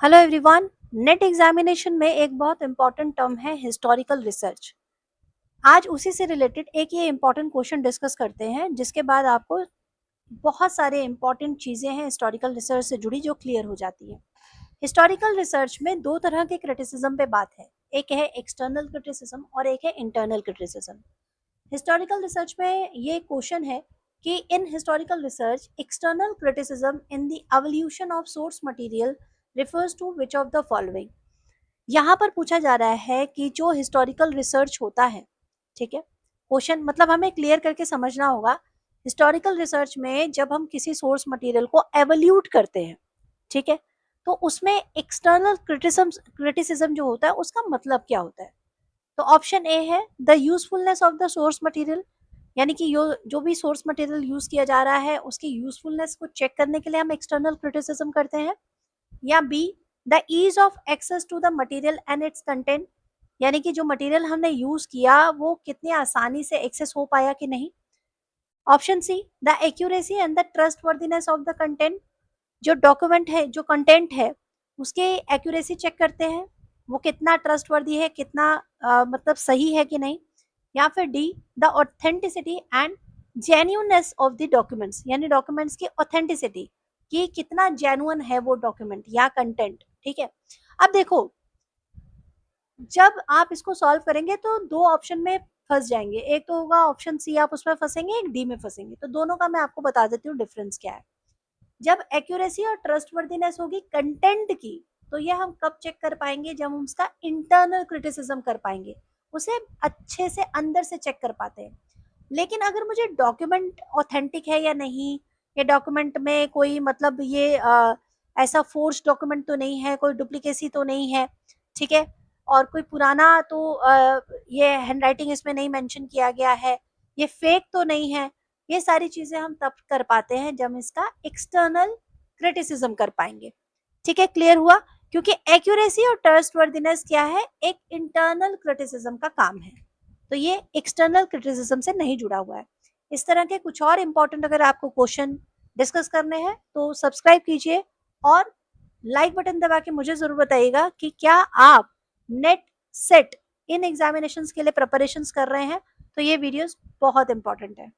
Hello everyone. Net examination में एक बहुत इंपॉर्टेंट टर्म है हिस्टोरिकल रिसर्च। आज उसी से रिलेटेड एक ये इंपॉर्टेंट क्वेश्चन डिस्कस करते हैं, जिसके बाद आपको बहुत सारे इंपॉर्टेंट चीज़ें हैं हिस्टोरिकल रिसर्च से जुड़ी जो क्लियर हो जाती है। हिस्टोरिकल रिसर्च में दो तरह के क्रिटिसिज्म पे बात है, एक है एक्सटर्नल क्रिटिसिज्म और एक है इंटरनल क्रिटिसिज्म। हिस्टोरिकल रिसर्च में ये क्वेश्चन है कि in historical research external criticism in the evolution of source material refers to which of the following. यहाँ पर पूछा जा रहा है कि जो हिस्टोरिकल रिसर्च होता है, ठीक है, क्वेश्चन मतलब हमें क्लियर करके समझना होगा। हिस्टोरिकल रिसर्च में जब हम किसी सोर्स मटेरियल को एवोल्यूट करते हैं, ठीक है, तो उसमें एक्सटर्नल क्रिटिसिज्म जो होता है उसका मतलब क्या होता है। तो ऑप्शन ए है the usefulness of the source material, यानी कि जो भी सोर्स मटेरियल यूज किया जा रहा है उसकी यूजफुलनेस को चेक करने के लिए हम एक्सटर्नल क्रिटिसिज्म करते हैं। या B the ease of access to the material and its content, यानी कि जो मटेरियल हमने यूज किया वो कितनी आसानी से एक्सेस हो पाया कि नहीं। Option see the accuracy and the trustworthiness of the content, जो डॉक्यूमेंट है, जो कंटेंट है, उसके एक्यूरेसी चेक करते हैं, वो कितना ट्रस्टवर्दी है, कितना मतलब सही है कि नहीं। या फिर D the authenticity and genuineness of the documents, यानी डॉक्यूमेंट्स की ऑथेंटिसिटी, कि कितना जेन्युइन है वो डॉक्यूमेंट या कंटेंट। ठीक है, अब देखो, जब आप इसको सॉल्व करेंगे तो दो ऑप्शन में फंस जाएंगे, एक तो होगा ऑप्शन सी, आप उसमें फंसेंगे, एक डी में फंसेंगे। तो दोनों का मैं आपको बता देती हूँ डिफरेंस क्या है। जब एक्यूरेसी और ट्रस्टवर्दीनेस होगी कंटेंट की, तो ये हम कब चेक कर पाएंगे, जब हम उसका इंटरनल क्रिटिसिज्म कर पाएंगे, उसे अच्छे से अंदर से चेक कर पाते हैं। लेकिन अगर मुझे डॉक्यूमेंट ऑथेंटिक है या नहीं, ये डॉक्यूमेंट में कोई मतलब ये ऐसा फोर्स डॉक्यूमेंट तो नहीं है, कोई डुप्लीकेसी तो नहीं है, ठीक है, और कोई पुराना तो ये हैंडराइटिंग इसमें नहीं मेंशन किया गया है, ये फेक तो नहीं है, ये सारी चीजें हम तब कर पाते हैं जब इसका एक्सटर्नल क्रिटिसिज्म कर पाएंगे। ठीक है, क्लियर हुआ। क्योंकि एक्यूरेसी और ट्रस्टवर्दीनेस क्या है, एक इंटरनल क्रिटिसिज्म का काम है, तो ये एक्सटर्नल क्रिटिसिज्म से नहीं जुड़ा हुआ है। इस तरह के कुछ और इंपॉर्टेंट अगर आपको क्वेश्चन डिस्कस करने हैं तो सब्सक्राइब कीजिए और लाइक बटन दबा के मुझे जरूर बताइएगा कि क्या आप नेट सेट इन एग्जामिनेशंस के लिए प्रिपरेशंस कर रहे हैं। तो ये वीडियोस बहुत इंपॉर्टेंट है।